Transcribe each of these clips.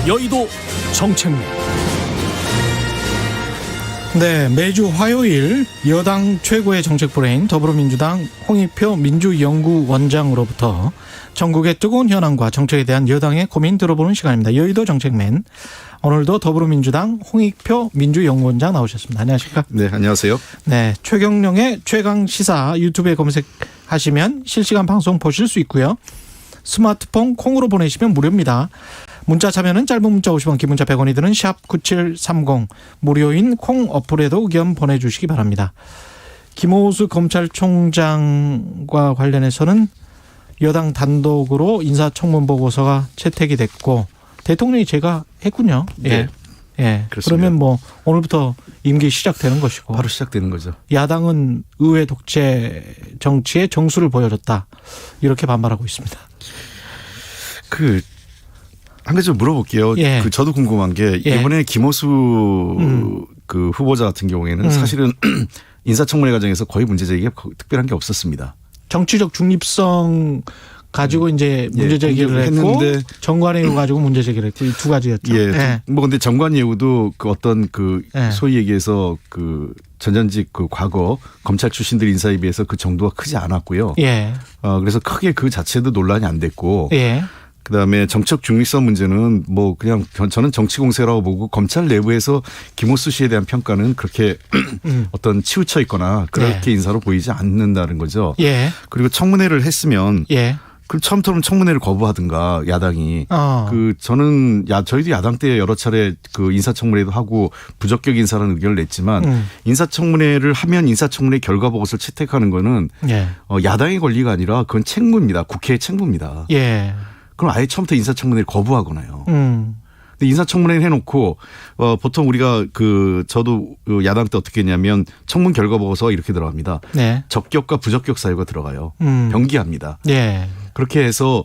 여의도 정책맨. 네, 매주 화요일 여당 최고의 정책 브레인 더불어민주당 홍익표 민주연구원장으로부터 전국의 뜨거운 현안과 정책에 대한 여당의 고민 들어보는 시간입니다. 여의도 정책맨. 오늘도 더불어민주당 홍익표 민주연구원장 나오셨습니다. 안녕하십니까? 네, 안녕하세요. 네, 최경영의 최강시사 유튜브에 검색하시면 실시간 방송 보실 수 있고요. 스마트폰 콩으로 보내시면 무료입니다. 문자 참여는 짧은 문자 50원, 긴 문자 100원이 드는 샵9730 무료인 콩 어플에도 의견 보내주시기 바랍니다. 김오수 검찰총장과 관련해서는 여당 단독으로 인사청문보고서가 채택이 됐고 대통령이 제가 했군요. 네. 예. 그렇습니다. 그러면 뭐 오늘부터 임기 시작되는 것이고 바로 시작되는 거죠. 야당은 의회 독재 정치에 정수를 보여줬다. 이렇게 반발하고 있습니다. 한 가지 좀 물어볼게요. 예. 저도 궁금한 게 이번에 김오수 그 후보자 같은 경우에는 사실은 인사청문회 과정에서 거의 문제 제기가 특별한 게 없었습니다. 정치적 중립성 가지고 이제 문제 제기를 했고 정관예우 가지고 문제 제기를 했고 이 두 가지였죠. 예. 뭐 근데 정관예우도 그 어떤 예. 소위 얘기해서 그 전현직 그 과거 검찰 출신들 인사에 비해서 그 정도가 크지 않았고요. 예. 그래서 크게 그 자체도 논란이 안 됐고. 예. 그다음에 정책 중립성 문제는 뭐 그냥 저는 정치 공세라고 보고 검찰 내부에서 김오수 씨에 대한 평가는 그렇게 어떤 치우쳐 있거나 그렇게 인사로 보이지 않는다는 거죠. 예. 그리고 청문회를 했으면 예. 그 처음처럼 청문회를 거부하든가 야당이 저희도 야당 때 여러 차례 그 인사청문회도 하고 부적격 인사라는 의견을 냈지만 인사청문회를 하면 인사청문회 결과 보고서를 채택하는 거는 예. 야당의 권리가 아니라 그건 책무입니다. 국회의 책무입니다. 예. 그럼 아예 처음부터 인사청문회를 거부하거나요. 근데 인사청문회를 해놓고 보통 우리가 저도 야당 때 어떻게 했냐면 청문 결과 보고서 이렇게 들어갑니다. 네. 적격과 부적격 사유가 들어가요. 병기합니다. 예. 그렇게 해서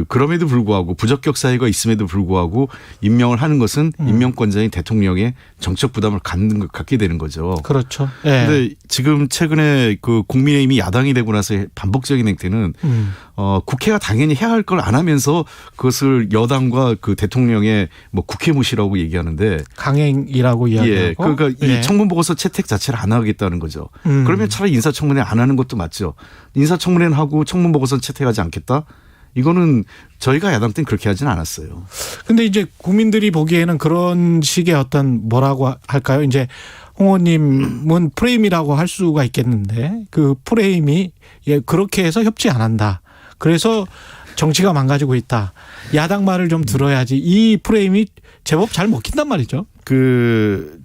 그럼에도 불구하고 부적격 사유가 있음에도 불구하고 임명을 하는 것은 임명권자인 대통령의 정책 부담을 갖게 되는 거죠. 그렇죠. 예. 그런데 지금 최근에 그 국민의힘이 야당이 되고 나서 반복적인 행태는 국회가 당연히 해야 할 걸 안 하면서 그것을 여당과 그 대통령의 뭐 국회 무시라고 얘기하는데 강행이라고 이야기하고. 예. 그러니까 이 청문 보고서 채택 자체를 안 하겠다는 거죠. 그러면 차라리 인사청문회 안 하는 것도 맞죠. 인사청문회는 하고 청문 보고서는 채택하지 않겠다. 이거는 저희가 야당 때는 그렇게 하지는 않았어요. 근데 이제 국민들이 보기에는 그런 식의 어떤 뭐라고 할까요? 이제 홍 의원님은 프레임이라고 할 수가 있겠는데 그 프레임이 그렇게 해서 협치 안 한다. 그래서 정치가 망가지고 있다. 야당 말을 좀 들어야지. 이 프레임이 제법 잘 먹힌단 말이죠.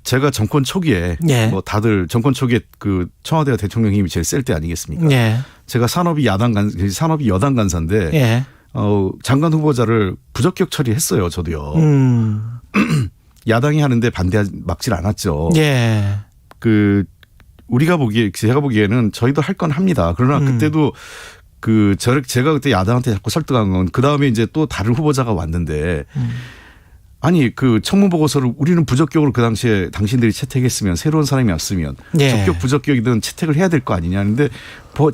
제가 정권 초기에 뭐 다들 정권 초기에 그 청와대와 대통령 힘이 제일 셀 때 아니겠습니까? 제가 산업이 여당 간사인데 장관 후보자를 부적격 처리했어요. 저도요. 야당이 하는데 막질 않았죠. 제가 보기에는 저희도 할 건 합니다. 그러나 그때도 제가 그때 야당한테 자꾸 설득한 건 그다음에 이제 또 다른 후보자가 왔는데 아니 그 청문 보고서를 우리는 부적격으로 그 당시에 당신들이 채택했으면 새로운 사람이 왔으면 적격 부적격이든 채택을 해야 될 거 아니냐 하는데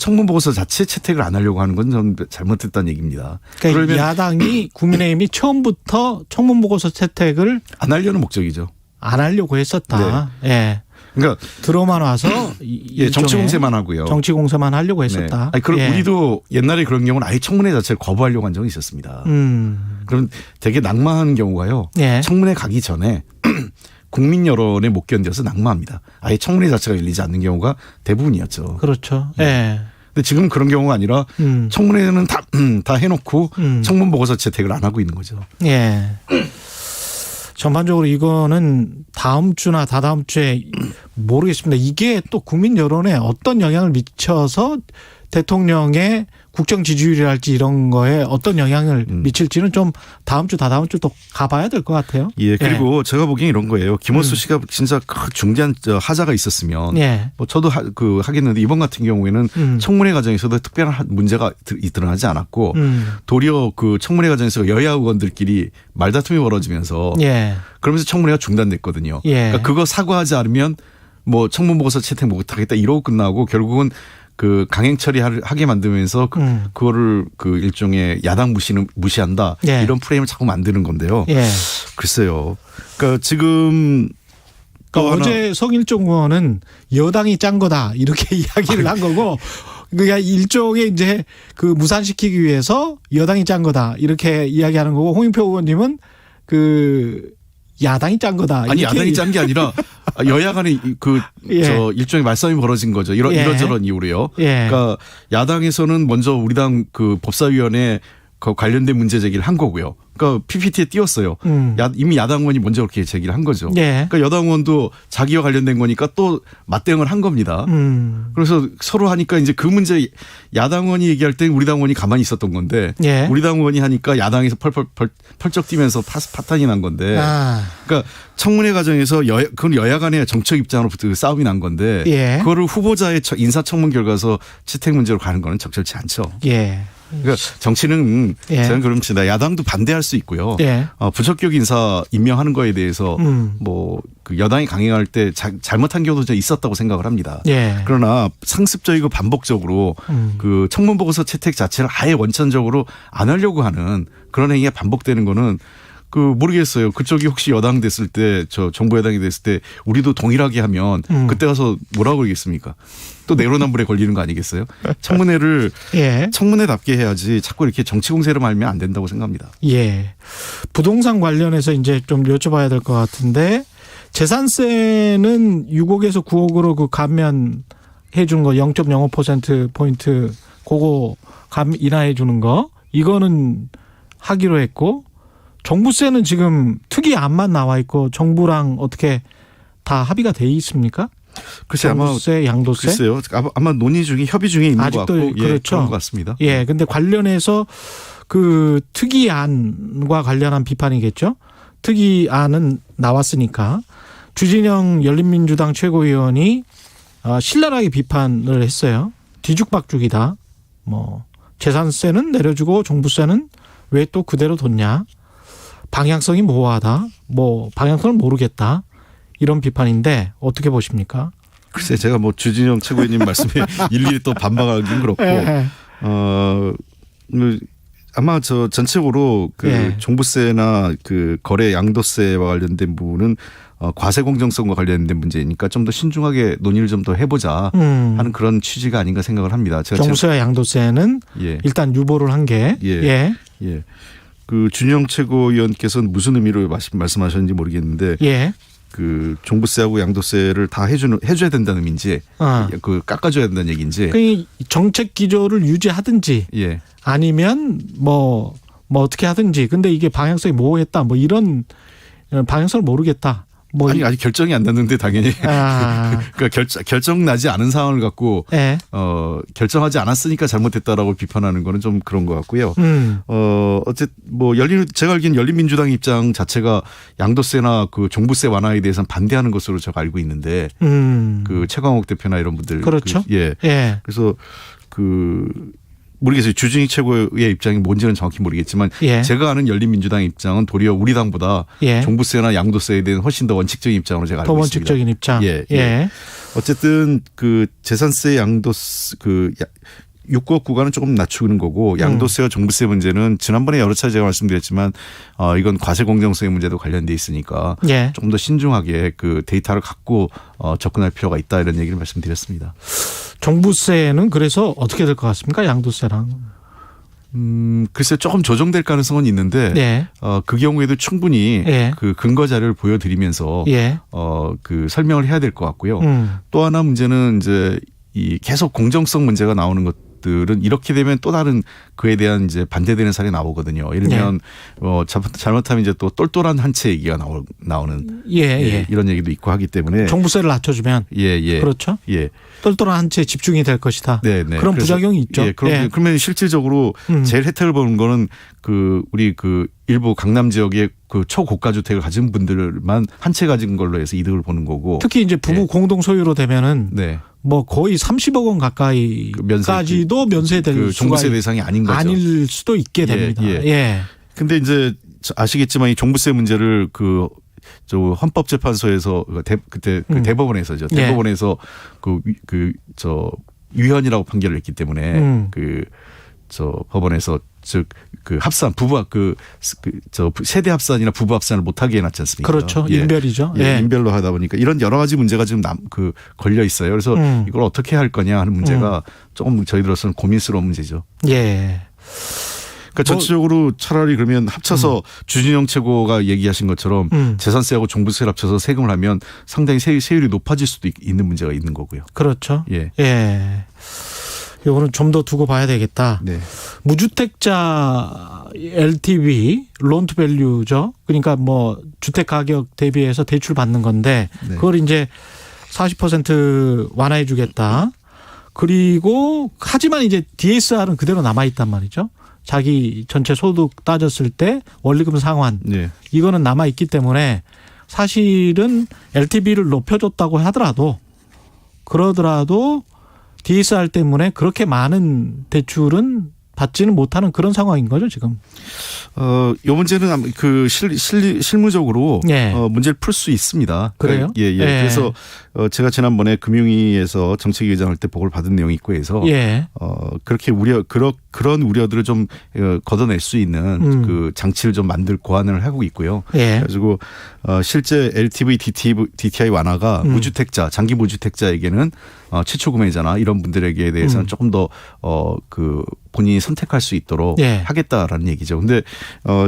청문 보고서 자체 채택을 안 하려고 하는 건 좀 잘못됐다는 얘기입니다. 그러니까 그러면 야당이 국민의힘이 처음부터 청문 보고서 채택을 안 하려는 목적이죠. 안 하려고 했었다. 네. 예. 그러니까 들어만 와서 정치 공세만 하고요. 정치 공세만 하려고 했었다. 그럼 우리도 옛날에 그런 경우는 아예 청문회 자체를 거부하려고 한 적이 있었습니다. 그럼 되게 낙마한 경우가요. 청문회 가기 전에 국민 여론에 못 견뎌서 낙마합니다. 아예 청문회 자체가 열리지 않는 경우가 대부분이었죠. 그렇죠. 예. 근데 지금 그런 경우가 아니라 청문회는 다 해놓고 청문 보고서 채택을 안 하고 있는 거죠. 예. 전반적으로 이거는 다음 주나 다다음 주에 모르겠습니다. 이게 또 국민 여론에 어떤 영향을 미쳐서 대통령의 국정 지지율이랄지 이런 거에 어떤 영향을 미칠지는 좀 다음 주 다다음 주 또 가봐야 될 것 같아요. 예. 그리고 제가 보기엔 이런 거예요. 김오수 씨가 진짜 중대한 하자가 있었으면 뭐 저도 하겠는데 이번 같은 경우에는 청문회 과정에서도 특별한 문제가 드러나지 않았고 도리어 그 청문회 과정에서 여야 의원들끼리 말다툼이 벌어지면서 그러면서 청문회가 중단됐거든요. 그러니까 그거 사과하지 않으면 뭐 청문 보고서 채택 못하겠다 이러고 끝나고 결국은 그 강행 처리하게 만들면서 그거를 그 일종의 야당 무시한다 예. 이런 프레임을 자꾸 만드는 건데요. 예. 글쎄요. 그러니까 지금 그러니까 어제 성일종 의원은 여당이 짠 거다 이렇게 이야기를 한 거고 그러니까 일종의 이제 그 무산시키기 위해서 여당이 짠 거다 이렇게 이야기하는 거고 홍영표 의원님은 그 야당이 짠 거다. 아니 야당이 짠 게 아니라 여야 간에 그 예. 저 일종의 말싸움이 벌어진 거죠. 이런저런 이유로요. 예. 그러니까 야당에서는 먼저 우리 당 그 법사위원회 그 관련된 문제 제기를 한 거고요. 그러니까 PPT에 띄웠어요. 이미 야당 의원이 먼저 그렇게 제기를 한 거죠. 예. 그러니까 여당 의원도 자기와 관련된 거니까 또 맞대응을 한 겁니다. 그래서 서로 하니까 이제 그 문제 야당 의원이 얘기할 때 우리 당 의원이 가만히 있었던 건데 예. 우리 당 의원이 하니까 야당에서 펄쩍 뛰면서 파탄이 난 건데 그러니까 청문회 과정에서 그건 여야 간의 정책 입장으로부터 그 싸움이 난 건데 예. 그거를 후보자의 인사청문 결과서 채택 문제로 가는 거는 적절치 않죠. 예. 그러니까 정치는 예. 저는 그렇습니다. 야당도 반대할 수 있고요. 예. 부적격 인사 임명하는 거에 대해서 뭐 그 여당이 강행할 때 잘못한 경우도 좀 있었다고 생각을 합니다. 예. 그러나 상습적이고 반복적으로 그 청문 보고서 채택 자체를 아예 원천적으로 안 하려고 하는 그런 행위가 반복되는 거는 그 모르겠어요. 그쪽이 혹시 여당 됐을 때 저 정부 여당이 됐을 때 우리도 동일하게 하면 그때 가서 뭐라고 그러겠습니까? 또 내로남불에 걸리는 거 아니겠어요? 청문회를 예. 청문회답게 해야지 자꾸 이렇게 정치 공세를 말면 안 된다고 생각합니다. 예. 부동산 관련해서 이제 좀 여쭤봐야 될 것 같은데 재산세는 6억에서 9억으로 그 감면해 주는 거 0.05% 포인트 그거 인하해 주는 거 이거는 하기로 했고 종부세는 지금 특이안만 나와 있고 정부랑 어떻게 다 합의가 돼 있습니까? 글쎄 아마 종부세, 양도세? 글쎄요. 아마 논의 중에 협의 중에 있는 것 아직도 같고 그렇죠. 예, 그런 것 같습니다. 예. 근데 관련해서 그 특이안과 관련한 비판이겠죠. 특이안은 나왔으니까 주진영 열린민주당 최고위원이 신랄하게 비판을 했어요. 뒤죽박죽이다. 뭐 재산세는 내려주고 종부세는 왜 또 그대로 뒀냐. 방향성이 모호하다. 뭐 방향성을 모르겠다. 이런 비판인데 어떻게 보십니까? 글쎄 제가 뭐 주진영 최고위원님 말씀에 일일이 또 반박하기는 그렇고 예. 아마 저 전체적으로 그 예. 종부세나 그 거래 양도세와 관련된 부분은 과세 공정성과 관련된 문제니까 좀 더 신중하게 논의를 좀 더 해보자 하는 그런 취지가 아닌가 생각을 합니다. 제가 종부세와 양도세는 예. 일단 유보를 한 게. 예. 예. 예. 그 준영 최고위원께서는 무슨 의미로 말씀하셨는지 모르겠는데 예. 그 종부세하고 양도세를 다 해줘야 된다는 의미인지 그 깎아줘야 된다는 얘기인지. 그 정책 기조를 유지하든지 예. 아니면 뭐 어떻게 하든지. 근데 이게 방향성이 모호했다. 뭐 이런 방향성을 모르겠다. 뭐 아니 아직 결정이 안 났는데 당연히 그러니까 결정 나지 않은 상황을 갖고 예. 결정하지 않았으니까 잘못했다라고 비판하는 거는 좀 그런 것 같고요. 어쨌든 뭐 제가 알기엔 열린민주당 입장 자체가 양도세나 그 종부세 완화에 대해서는 반대하는 것으로 제가 알고 있는데 그 최광욱 대표나 이런 분들 그렇죠. 예. 예. 그래서 그 모르겠어요. 주진희 최고의 입장이 뭔지는 정확히 모르겠지만 예. 제가 아는 열린민주당 입장은 도리어 우리 당보다 예. 종부세나 양도세에 대한 훨씬 더 원칙적인 입장으로 제가 알고 더 있습니다. 원칙적인 입장. 예. 예. 어쨌든 그 재산세 양도세 그 6억 구간은 조금 낮추는 거고 양도세와 종부세 문제는 지난번에 여러 차례 제가 말씀드렸지만 이건 과세 공정성의 문제도 관련돼 있으니까 예. 조금 더 신중하게 그 데이터를 갖고 접근할 필요가 있다 이런 얘기를 말씀드렸습니다. 종부세는 그래서 어떻게 될 것 같습니까? 양도세랑. 글쎄 조금 조정될 가능성은 있는데 예. 그 경우에도 충분히 예. 그 근거 자료를 보여드리면서 예. 그 설명을 해야 될 것 같고요. 또 하나 문제는 이제 이 계속 공정성 문제가 나오는 것들은 이렇게 되면 또 다른 그에 대한 이제 반대되는 사례 나오거든요. 예를 들면 잘못하면 이제 또 똘똘한 한 채 얘기가 나오는 예. 이런 얘기도 있고 하기 때문에 종부세를 낮춰주면 예. 그렇죠. 예. 똘똘한 한 채 집중이 될 것이다. 네. 그런 부작용이 있죠. 예. 그러면 실질적으로 제일 혜택을 보는 거는 그 우리 그 일부 강남 지역의 그 초고가 주택을 가진 분들만 한 채 가진 걸로 해서 이득을 보는 거고. 특히 이제 부부 공동 소유로 되면은 네. 뭐 거의 30억 원 가까이까지도 면세될 그 수가 종부세 대상이 아닌 거죠. 아닐 수도 있게 됩니다. 예. 근데 이제 아시겠지만 이 종부세 문제를 저 헌법재판소에서 그때 그 대법원에서죠. 대법원에서 저 위헌이라고 판결을 했기 때문에 법원에서 즉 그 합산 부부 세대 합산이나 부부 합산을 못하게 해놨지 않습니까? 그렇죠. 인별이죠. 예, 인별로 하다 보니까 이런 여러 가지 문제가 지금 걸려 있어요. 그래서 이걸 어떻게 할 거냐 하는 문제가 조금 저희들로서는 고민스러운 문제죠. 예. 그러니까 전체적으로 차라리 그러면 합쳐서 주진영 최고가 얘기하신 것처럼 재산세하고 종부세를 합쳐서 세금을 하면 상당히 세율이 높아질 수도 있는 문제가 있는 거고요. 그렇죠. 예. 예. 이거는 좀 더 두고 봐야 되겠다. 네. 무주택자 LTV 론투 밸류죠. 그러니까 뭐 주택 가격 대비해서 대출 받는 건데 네. 그걸 이제 40% 완화해 주겠다. 그리고 하지만 이제 DSR은 그대로 남아 있단 말이죠. 자기 전체 소득 따졌을 때 원리금 상환 네. 이거는 남아 있기 때문에 사실은 LTV를 높여줬다고 하더라도 그러더라도 DSR 때문에 그렇게 많은 대출은 받지는 못하는 그런 상황인 거죠 지금. 이 문제는 그 실무적으로 예. 문제를 풀 수 있습니다. 그래요? 예, 예. 예. 그래서 제가 지난번에 금융위에서 정책위 의장할 때 보고를 받은 내용이 있고 해서 예. 그렇게 그런 우려들을 좀 걷어낼 수 있는 그 장치를 좀 고안을 하고 있고요. 예. 그래가지고 실제 LTV, DTI 완화가 무주택자, 장기 무주택자에게는 최초 구매자나 이런 분들에게 대해서는 조금 더 그 본인이 선택할 수 있도록 예. 하겠다라는 얘기죠. 근데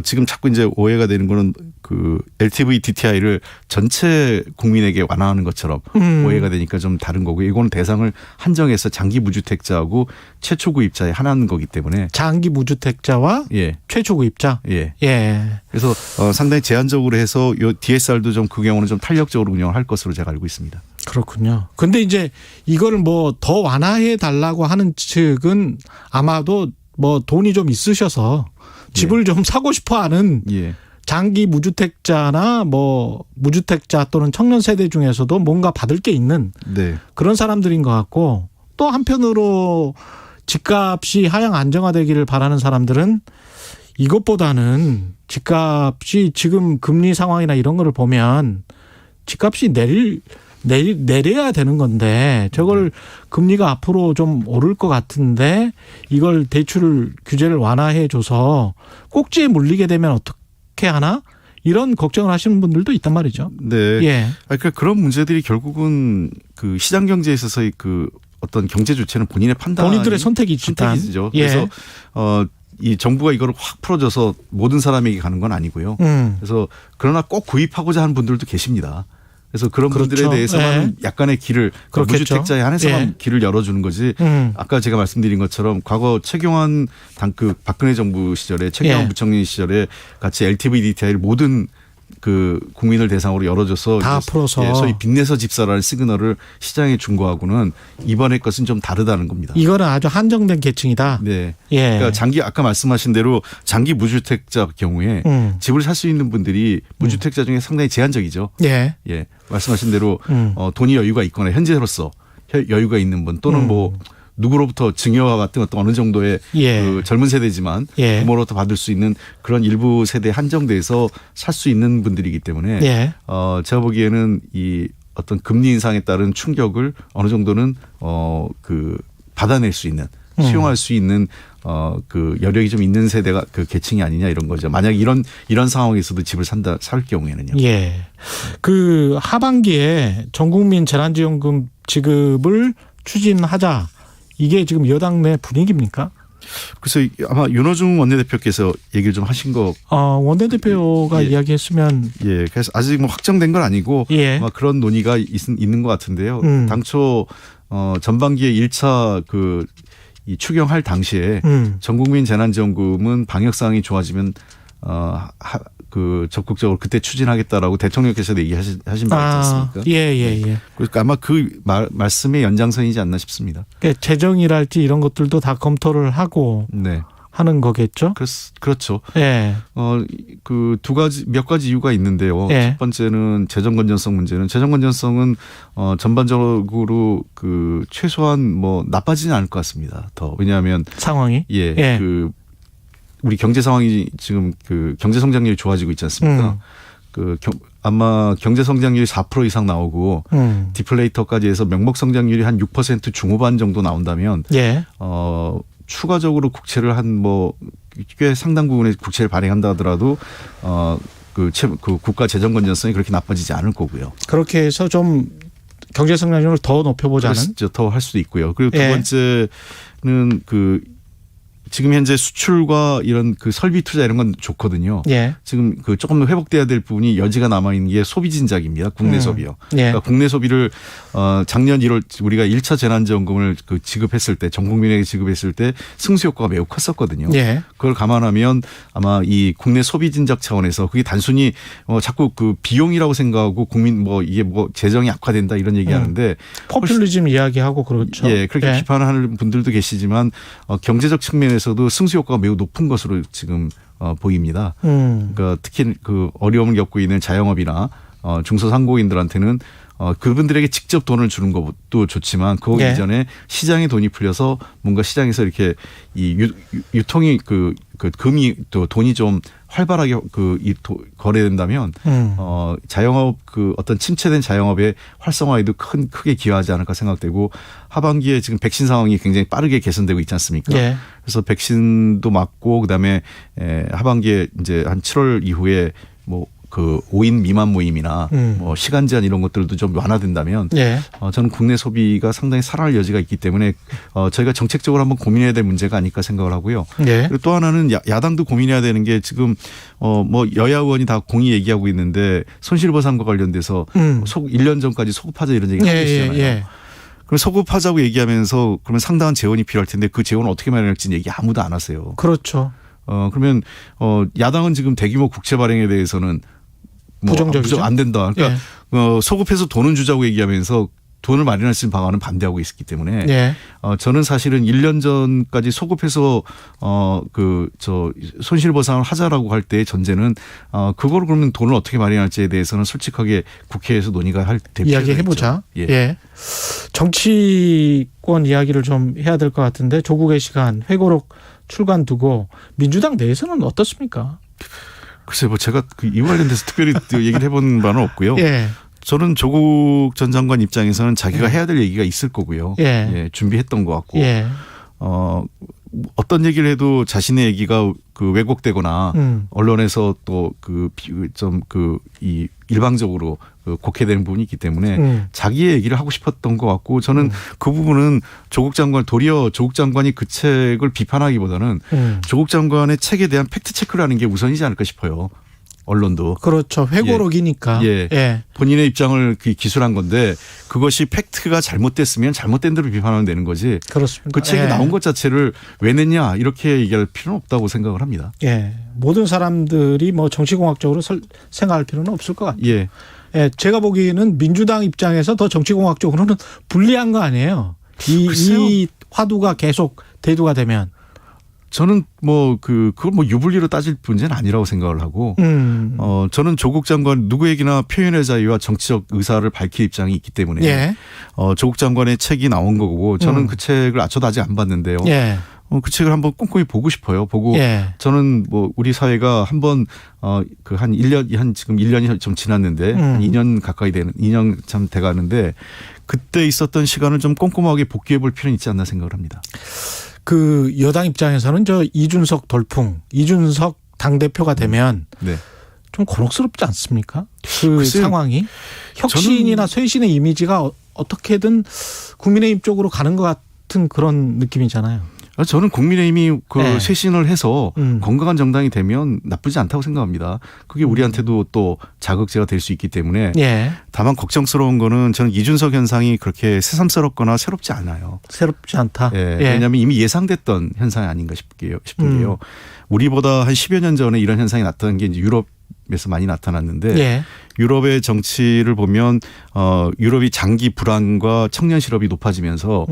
지금 자꾸 이제 오해가 되는 거는 그 LTV, DTI를 전체 국민에게 완화하는 것처럼 오해가 되니까 좀 다른 거고 이거는 대상을 한정해서 장기 무주택자하고 최초 구입자에 하나는 거기 때문에 장기 무주택자와 예. 최초 구입자. 예. 예. 그래서 상당히 제한적으로 해서 요 DSR도 좀 그 경우는 좀 탄력적으로 운영을 할 것으로 제가 알고 있습니다. 그렇군요. 근데 이제 이거를 뭐 더 완화해 달라고 하는 측은 아마도 뭐 돈이 좀 있으셔서 집을 좀 사고 싶어 하는 예. 장기 무주택자나 뭐 무주택자 또는 청년 세대 중에서도 뭔가 받을 게 있는 네. 그런 사람들인 것 같고 또 한편으로 집값이 하향 안정화되기를 바라는 사람들은 이것보다는 집값이 지금 금리 상황이나 이런 거를 보면 집값이 내려야 되는 건데 저걸 금리가 앞으로 좀 오를 것 같은데 이걸 대출 규제를 완화해 줘서 꼭지에 물리게 되면 어떻게 하나? 이런 걱정을 하시는 분들도 있단 말이죠. 네. 예. 그러니까 그런 문제들이 결국은 그 시장 경제에 있어서의 그 어떤 경제 주체는 본인의 판단, 본인들의 선택이죠. 선택이죠. 예. 그래서 이 정부가 이거를 확 풀어줘서 모든 사람에게 가는 건 아니고요. 그래서 그러나 꼭 구입하고자 하는 분들도 계십니다. 그래서 그런 그렇죠. 분들에 대해서만 예. 약간의 길을 그렇겠죠. 무주택자에 한해서만 예. 길을 열어주는 거지. 아까 제가 말씀드린 것처럼 과거 최경환 박근혜 정부 시절에 최경환 예. 부총리 시절에 같이 LTV, DTI를 모든 그 국민을 대상으로 열어줘서 다 풀어서 소위 빚내서 집사라는 시그널을 시장에 준 거하고는 이번의 것은 좀 다르다는 겁니다. 이거는 아주 한정된 계층이다. 네. 예. 그러니까 아까 말씀하신 대로 장기 무주택자 경우에 집을 살 수 있는 분들이 무주택자 중에 상당히 제한적이죠. 예. 예. 말씀하신 대로 돈이 여유가 있거나 현재로서 여유가 있는 분 또는 뭐 누구로부터 증여와 같은 어떤 어느 정도의 예. 그 젊은 세대지만 예. 부모로부터 받을 수 있는 그런 일부 세대에 한정돼서 살 수 있는 분들이기 때문에 예. 제가 보기에는 이 어떤 금리 인상에 따른 충격을 어느 정도는 그 받아낼 수 있는 수용할 수 있는 그 여력이 좀 있는 세대가 그 계층이 아니냐 이런 거죠. 만약 이런 상황에서도 집을 살 경우에는요. 예. 그 하반기에 전국민 재난지원금 지급을 추진하자. 이게 지금 여당 내 분위기입니까? 그래서 아마 윤호중 원내대표께서 얘기를 좀 하신 거. 원내대표가 예. 이야기했으면. 예. 그래서 아직 뭐 확정된 건 아니고 예. 아마 그런 논의가 있는 것 같은데요. 당초 전반기에 1차 이 추경할 당시에 전국민 재난지원금은 방역 상황이 좋아지면 그 적극적으로 그때 추진하겠다라고 대통령께서 얘기하신 바 있지 않습니까? 예. 그러니까 아마 그 말씀의 연장선이지 않나 싶습니다. 그러니까 재정이랄지 이런 것들도 다 검토를 하고 네. 하는 거겠죠? 그렇죠. 예. 그 몇 가지 이유가 있는데요. 예. 첫 번째는 재정 건전성 문제는 재정 건전성은 전반적으로 그 최소한 뭐 나빠지는 않을 것 같습니다. 더 왜냐하면 상황이 그 우리 경제 상황이 지금 그 경제 성장률이 좋아지고 있지 않습니까? 아마 경제 성장률이 4% 이상 나오고 디플레이터까지 해서 명목 성장률이 한 6% 중후반 정도 나온다면 예. 추가적으로 국채를 꽤 상당 부분의 국채를 발행한다 하더라도 그 국가 재정 건전성이 그렇게 나빠지지 않을 거고요. 그렇게 해서 좀 경제 성장률을 더 높여보자는. 더 할 수도 있고요. 그리고 두 예. 번째는 지금 현재 수출과 이런 설비 투자 이런 건 좋거든요. 예. 지금 조금 더 회복돼야 될 부분이 여지가 남아 있는 게 소비 진작입니다. 국내 소비요. 예. 그러니까 국내 소비를 작년 1월 우리가 1차 재난지원금을 지급했을 때 전 국민에게 지급했을 때 승수 효과가 매우 컸었거든요. 예. 그걸 감안하면 아마 이 국내 소비 진작 차원에서 그게 단순히 자꾸 비용이라고 생각하고 국민 이게 재정이 악화된다 이런 얘기하는데 포퓰리즘 이야기하고 그렇죠. 예, 그렇게 비판하는 분들도 계시지만 경제적 측면에서도 승수 효과가 매우 높은 것으로 지금 보입니다. 그러니까 특히 어려움을 겪고 있는 자영업이나 중소상공인들한테는 그분들에게 직접 돈을 주는 것도 좋지만 그 예. 이전에 시장에 돈이 풀려서 뭔가 시장에서 이렇게 이 유통이 금이 또 돈이 좀 활발하게 거래된다면 자영업 어떤 침체된 자영업의 활성화에도 크게 기여하지 않을까 생각되고 하반기에 지금 백신 상황이 굉장히 빠르게 개선되고 있지 않습니까? 예. 그래서 백신도 맞고 그다음에 하반기에 이제 한 7월 이후에 5인 미만 모임이나 시간 제한 이런 것들도 좀 완화된다면 예. 저는 국내 소비가 상당히 살아날 여지가 있기 때문에 저희가 정책적으로 한번 고민해야 될 문제가 아닐까 생각을 하고요. 예. 그리고 또 하나는 야당도 고민해야 되는 게 지금 여야 의원이 다 공히 얘기하고 있는데 손실보상과 관련돼서 1년 전까지 소급하자 이런 얘기 하고 계시잖아요. 예. 그럼 소급하자고 얘기하면서 그러면 상당한 재원이 필요할 텐데 그 재원을 어떻게 마련할지는 얘기 아무도 안 하세요. 그렇죠. 그러면 야당은 지금 대규모 국채 발행에 대해서는 부정적이죠. 안 된다. 그러니까 예. 소급해서 돈을 주자고 얘기하면서 돈을 마련할 수 있는 방안은 반대하고 있었기 때문에 예. 저는 사실은 1년 전까지 소급해서 손실보상을 하자라고 할 때의 전제는 그거를 그러면 돈을 어떻게 마련할지에 대해서는 솔직하게 국회에서 논의가 할 필요가 이야기해보자. 있죠. 예. 정치권 이야기를 좀 해야 될 것 같은데 조국의 시간 회고록 출간 두고 민주당 내에서는 어떻습니까? 글쎄 제가 이와 관련돼서 특별히 얘기를 해본 바는 없고요. 예. 저는 조국 전 장관 입장에서는 자기가 해야 될 얘기가 있을 거고요. 예. 준비했던 것 같고 예. 어떤 얘기를 해도 자신의 얘기가 왜곡되거나 언론에서 또 이 일방적으로 곡해되는 부분이 있기 때문에 자기의 얘기를 하고 싶었던 것 같고 저는 그 부분은 도리어 조국 장관이 그 책을 비판하기보다는 조국 장관의 책에 대한 팩트 체크를 하는 게 우선이지 않을까 싶어요. 언론도. 그렇죠. 회고록이니까. 예. 예. 본인의 입장을 기술한 건데 그것이 팩트가 잘못됐으면 잘못된 대로 비판하면 되는 거지. 그렇습니다. 그 책이 나온 것 자체를 왜 냈냐 이렇게 얘기할 필요는 없다고 생각을 합니다. 예. 모든 사람들이 정치공학적으로 생각할 필요는 없을 것 같아요. 예. 예. 제가 보기에는 민주당 입장에서 더 정치공학적으로는 불리한 거 아니에요. 이 화두가 계속 대두가 되면. 저는 그걸 유불리로 따질 문제는 아니라고 생각을 하고, 저는 조국 장관 누구에게나 표현의 자유와 정치적 의사를 밝힐 입장이 있기 때문에, 예. 조국 장관의 책이 나온 거고, 저는 그 책을 저도 아직 안 봤는데요. 예. 그 책을 한번 꼼꼼히 보고 싶어요. 보고, 예. 저는 우리 사회가 한번, 지금 1년이 좀 지났는데, 한 2년 가까이 2년 참 돼 가는데, 그때 있었던 시간을 좀 꼼꼼하게 복귀해 볼 필요는 있지 않나 생각을 합니다. 여당 입장에서는 이준석 돌풍, 이준석 당대표가 되면 네. 좀 곤혹스럽지 않습니까? 글쎄요. 상황이. 혁신이나 쇄신의 이미지가 어떻게든 국민의힘 쪽으로 가는 것 같은 그런 느낌이잖아요. 저는 국민의힘이 네. 쇄신을 해서 건강한 정당이 되면 나쁘지 않다고 생각합니다. 그게 우리한테도 또 자극제가 될 수 있기 때문에 예. 다만 걱정스러운 거는 저는 이준석 현상이 그렇게 새삼스럽거나 새롭지 않아요. 새롭지 않다. 예. 예. 왜냐하면 이미 예상됐던 현상이 아닌가 싶은 게요. 우리보다 한 10여 년 전에 이런 현상이 나타난 게 이제 유럽에서 많이 나타났는데 예. 유럽의 정치를 보면 유럽이 장기 불안과 청년 실업이 높아지면서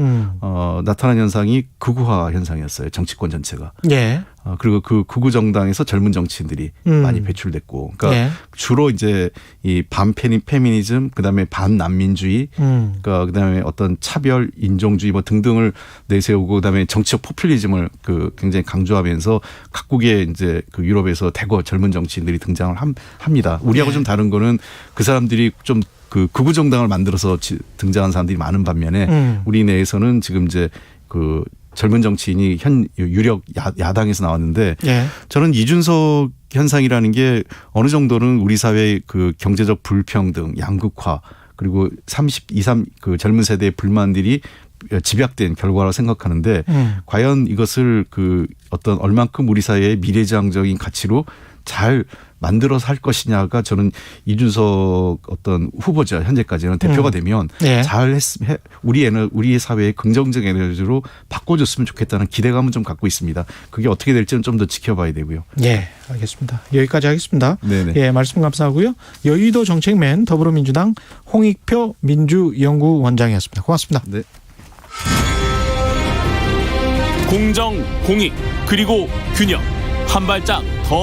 나타난 현상이 극우화 현상이었어요. 정치권 전체가. 예. 그리고 그 극우 정당에서 젊은 정치인들이 많이 배출됐고, 그러니까 예. 주로 이제 이 반페미니즘, 그다음에 반난민주의, 그러니까 그다음에 어떤 차별, 인종주의 뭐 등등을 내세우고, 그다음에 정치적 포퓰리즘을 그 굉장히 강조하면서 각국의 이제 그 유럽에서 대거 젊은 정치인들이 등장을 합니다. 우리하고 예. 좀 다른 거는 그 사람들이 좀 그 극우 정당을 만들어서 등장한 사람들이 많은 반면에 우리 내에서는 지금 이제 그 젊은 정치인이 현 유력 야당에서 나왔는데 예. 저는 이준석 현상이라는 게 어느 정도는 우리 사회의 그 경제적 불평등, 양극화, 그리고 33 그 젊은 세대의 불만들이 집약된 결과라고 생각하는데 과연 이것을 그 어떤 얼만큼 우리 사회의 미래지향적인 가치로 잘 만들어서 할 것이냐가 저는 이준석 어떤 후보자 현재까지는 대표가 되면 예. 잘 우리의 사회의 긍정적 에너지로 바꿔줬으면 좋겠다는 기대감은 좀 갖고 있습니다. 그게 어떻게 될지는 좀 더 지켜봐야 되고요. 예, 알겠습니다. 여기까지 하겠습니다. 네네. 예, 말씀 감사하고요. 여의도 정책맨 더불어민주당 홍익표 민주연구원장이었습니다. 고맙습니다. 네. 공정, 공익, 그리고 균형. 한 발짝 더